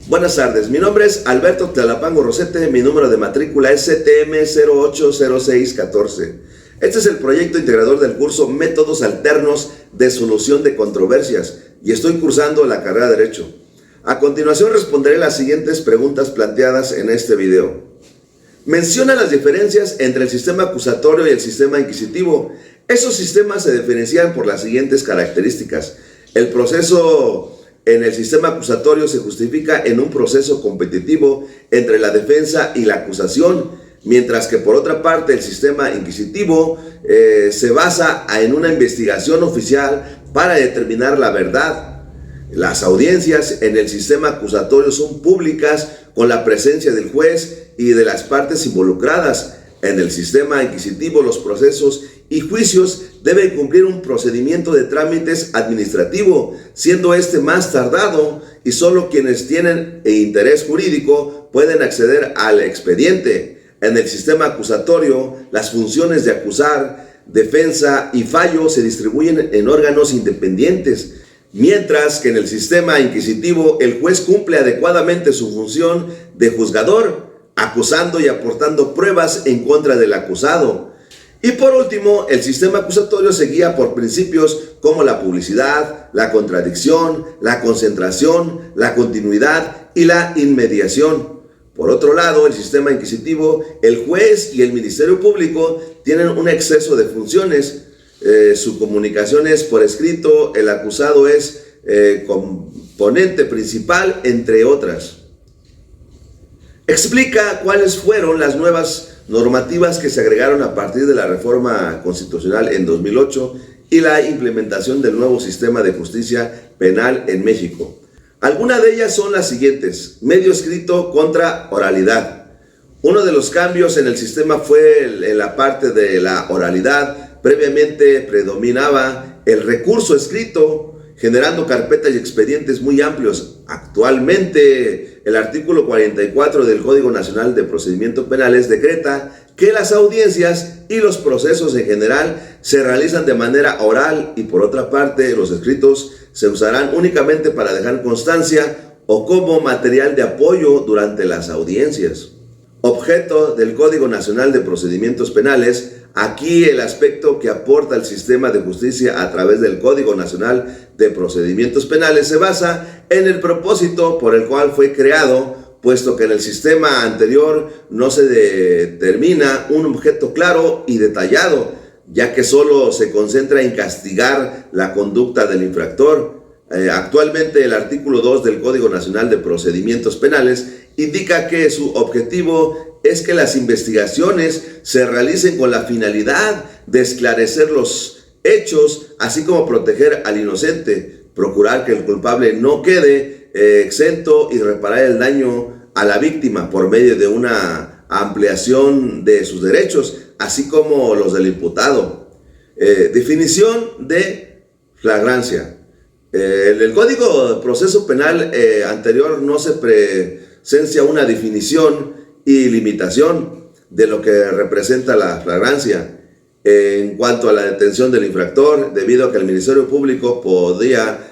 Buenas tardes, mi nombre es Alberto Tlalapango Rosete, mi número de matrícula es CTM080614. Este es el proyecto integrador del curso Métodos Alternos de Solución de Controversias y estoy cursando la carrera de Derecho. A continuación responderé las siguientes preguntas planteadas en este video. Menciona las diferencias entre el sistema acusatorio y el sistema inquisitivo. Esos sistemas se diferencian por las siguientes características. El proceso en el sistema acusatorio se justifica en un proceso competitivo entre la defensa y la acusación, mientras que por otra parte el sistema inquisitivo se basa en una investigación oficial para determinar la verdad. Las audiencias en el sistema acusatorio son públicas con la presencia del juez y de las partes involucradas. En el sistema inquisitivo los procesos y juicios deben cumplir un procedimiento de trámites administrativo, siendo este más tardado y solo quienes tienen interés jurídico pueden acceder al expediente. En el sistema acusatorio, las funciones de acusar, defensa y fallo se distribuyen en órganos independientes, mientras que en el sistema inquisitivo el juez cumple adecuadamente su función de juzgador, acusando y aportando pruebas en contra del acusado. Y por último, el sistema acusatorio se guía por principios como la publicidad, la contradicción, la concentración, la continuidad y la inmediación. Por otro lado, el sistema inquisitivo, el juez y el Ministerio Público tienen un exceso de funciones. Su comunicación es por escrito, el acusado es componente principal, entre otras. Explica cuáles fueron las nuevas normativas que se agregaron a partir de la reforma constitucional en 2008 y la implementación del nuevo sistema de justicia penal en México. Algunas de ellas son las siguientes: medio escrito contra oralidad. Uno de los cambios en el sistema fue en la parte de la oralidad. Previamente predominaba el recurso escrito, generando carpetas y expedientes muy amplios. Actualmente, el artículo 44 del Código Nacional de Procedimientos Penales decreta que las audiencias y los procesos en general se realizan de manera oral y por otra parte los escritos se usarán únicamente para dejar constancia o como material de apoyo durante las audiencias. Objeto del Código Nacional de Procedimientos Penales. Aquí el aspecto que aporta el sistema de justicia a través del Código Nacional de Procedimientos Penales se basa en el propósito por el cual fue creado, puesto que en el sistema anterior no se determina un objeto claro y detallado, ya que solo se concentra en castigar la conducta del infractor. Actualmente el artículo 2 del Código Nacional de Procedimientos Penales indica que su objetivo es que las investigaciones se realicen con la finalidad de esclarecer los hechos, así como proteger al inocente, procurar que el culpable no quede exento y reparar el daño a la víctima por medio de una ampliación de sus derechos, así como los del imputado. Definición de flagrancia. En el Código de Proceso Penal anterior no se presencia una definición y limitación de lo que representa la flagrancia en cuanto a la detención del infractor, debido a que el Ministerio Público podía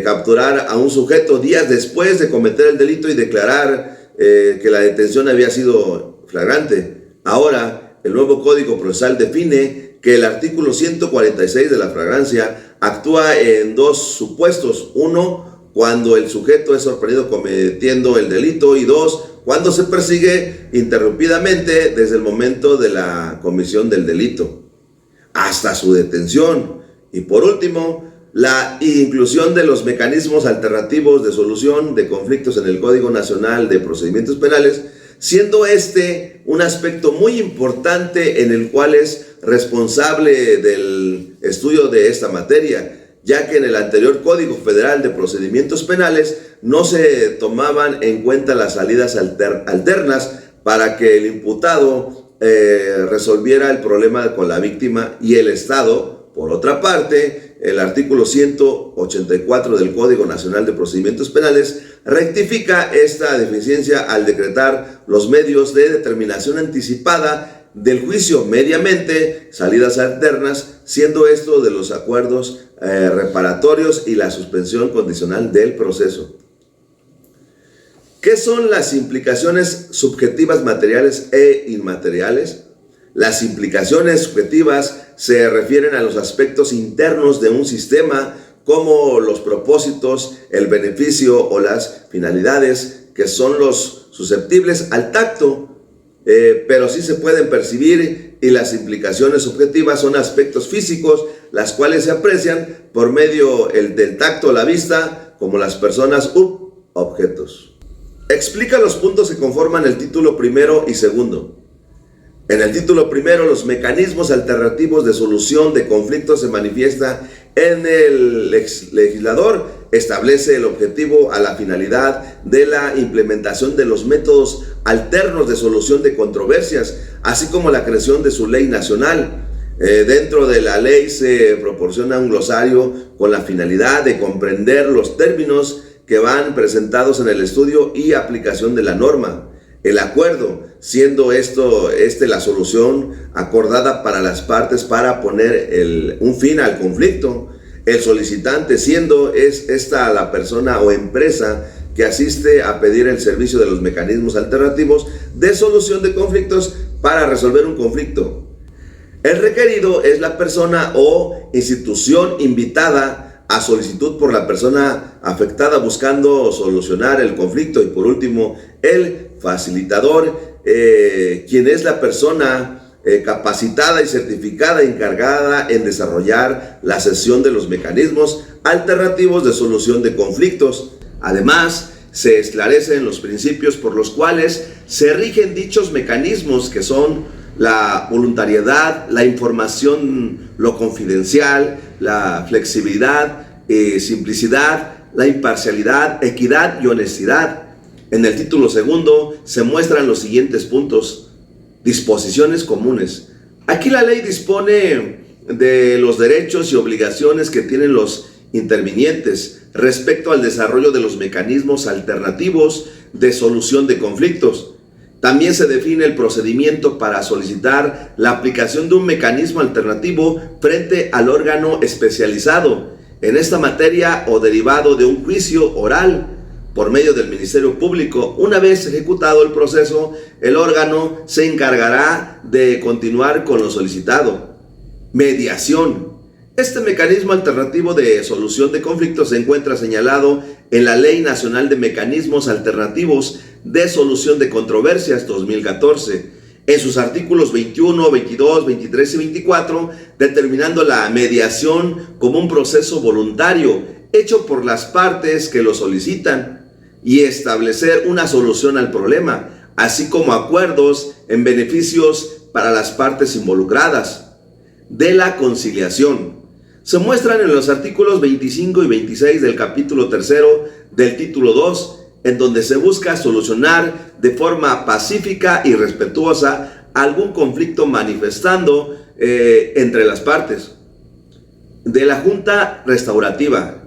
capturar a un sujeto días después de cometer el delito y declarar que la detención había sido flagrante. Ahora, el nuevo Código Procesal define que el artículo 146 de la flagrancia actúa en dos supuestos: uno, cuando el sujeto es sorprendido cometiendo el delito, y dos, cuando se persigue interrumpidamente desde el momento de la comisión del delito hasta su detención. Y por último, la inclusión de los mecanismos alternativos de solución de conflictos en el Código Nacional de Procedimientos Penales, siendo este un aspecto muy importante en el cual es responsable del estudio de esta materia, ya que en el anterior Código Federal de Procedimientos Penales no se tomaban en cuenta las salidas alternas para que el imputado resolviera el problema con la víctima y el Estado. Por otra parte, el artículo 184 del Código Nacional de Procedimientos Penales rectifica esta deficiencia al decretar los medios de determinación anticipada del juicio mediamente salidas alternas, siendo esto de los acuerdos reparatorios y la suspensión condicional del proceso. ¿Qué son las implicaciones subjetivas materiales e inmateriales? Las implicaciones subjetivas se refieren a los aspectos internos de un sistema, como los propósitos, el beneficio o las finalidades, que son los susceptibles al tacto, pero sí se pueden percibir, y las implicaciones subjetivas son aspectos físicos, las cuales se aprecian por medio del tacto a la vista, como las personas u objetos. Explica los puntos que conforman el título primero y segundo. En el título primero, los mecanismos alternativos de solución de conflictos se manifiesta en el legislador. Establece el objetivo a la finalidad de la implementación de los métodos alternos de solución de controversias, así como la creación de su ley nacional. Dentro de la ley se proporciona un glosario con la finalidad de comprender los términos que van presentados en el estudio y aplicación de la norma. El acuerdo, siendo la solución acordada para las partes para poner un fin al conflicto. El solicitante, siendo esta la persona o empresa que asiste a pedir el servicio de los mecanismos alternativos de solución de conflictos para resolver un conflicto. El requerido es la persona o institución invitada a solicitud por la persona afectada buscando solucionar el conflicto. Y por último, el facilitador, quien es la persona capacitada y certificada encargada en desarrollar la sesión de los mecanismos alternativos de solución de conflictos. Además, se esclarecen los principios por los cuales se rigen dichos mecanismos, que son la voluntariedad, la información, lo confidencial, la flexibilidad, simplicidad, la imparcialidad, equidad y honestidad. En el título segundo se muestran los siguientes puntos. Disposiciones comunes. Aquí la ley dispone de los derechos y obligaciones que tienen los intervinientes respecto al desarrollo de los mecanismos alternativos de solución de conflictos. También se define el procedimiento para solicitar la aplicación de un mecanismo alternativo frente al órgano especializado en esta materia o derivado de un juicio oral por medio del Ministerio Público. Una vez ejecutado el proceso, el órgano se encargará de continuar con lo solicitado. Mediación. Este mecanismo alternativo de solución de conflictos se encuentra señalado en la Ley Nacional de Mecanismos Alternativos de Solución de Controversias 2014, en sus artículos 21, 22, 23 y 24, determinando la mediación como un proceso voluntario hecho por las partes que lo solicitan, y establecer una solución al problema, así como acuerdos en beneficios para las partes involucradas. De la conciliación. Se muestran en los artículos 25 y 26 del capítulo 3 del título 2, en donde se busca solucionar de forma pacífica y respetuosa algún conflicto manifestando entre las partes. De la Junta Restaurativa.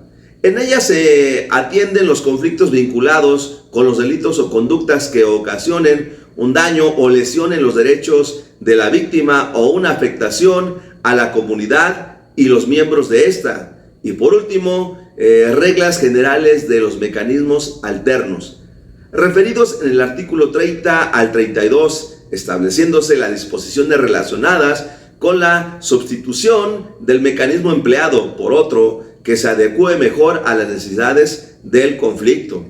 En ella se atienden los conflictos vinculados con los delitos o conductas que ocasionen un daño o lesión en los derechos de la víctima o una afectación a la comunidad y los miembros de esta. Y por último, reglas generales de los mecanismos alternos, referidos en el artículo 30 al 32, estableciéndose las disposiciones relacionadas con la sustitución del mecanismo empleado por otro que se adecue mejor a las necesidades del conflicto.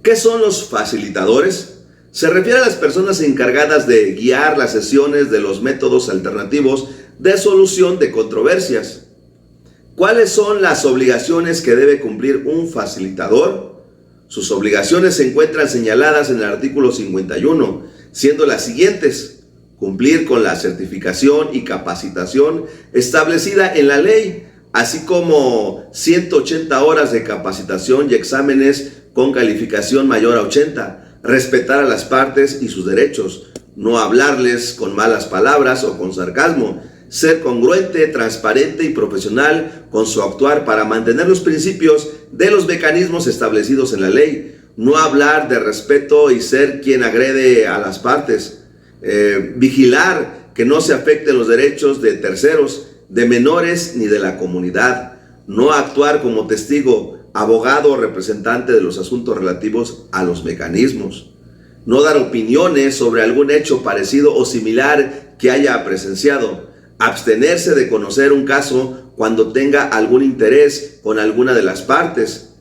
¿Qué son los facilitadores? Se refiere a las personas encargadas de guiar las sesiones de los métodos alternativos de solución de controversias. ¿Cuáles son las obligaciones que debe cumplir un facilitador? Sus obligaciones se encuentran señaladas en el artículo 51, siendo las siguientes: cumplir con la certificación y capacitación establecida en la ley, así como 180 horas de capacitación y exámenes con calificación mayor a 80, respetar a las partes y sus derechos, no hablarles con malas palabras o con sarcasmo, ser congruente, transparente y profesional con su actuar para mantener los principios de los mecanismos establecidos en la ley, no hablar de respeto y ser quien agrede a las partes, vigilar que no se afecten los derechos de terceros, de menores ni de la comunidad, no actuar como testigo, abogado o representante de los asuntos relativos a los mecanismos. No dar opiniones sobre algún hecho parecido o similar que haya presenciado. Abstenerse de conocer un caso cuando tenga algún interés con alguna de las partes.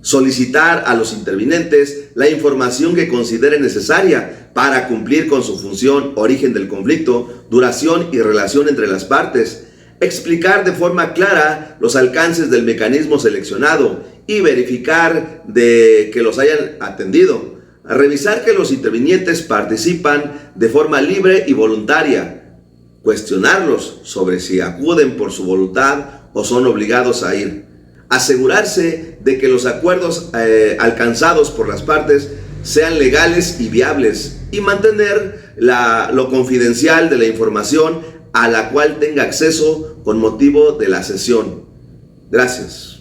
Solicitar a los intervinientes la información que considere necesaria para cumplir con su función, origen del conflicto, duración y relación entre las partes. Explicar de forma clara los alcances del mecanismo seleccionado y verificar de que los hayan atendido. Revisar que los intervinientes participan de forma libre y voluntaria. Cuestionarlos sobre si acuden por su voluntad o son obligados a ir. Asegurarse de que los acuerdos alcanzados por las partes sean legales y viables y mantener lo confidencial de la información a la cual tenga acceso con motivo de la sesión. Gracias.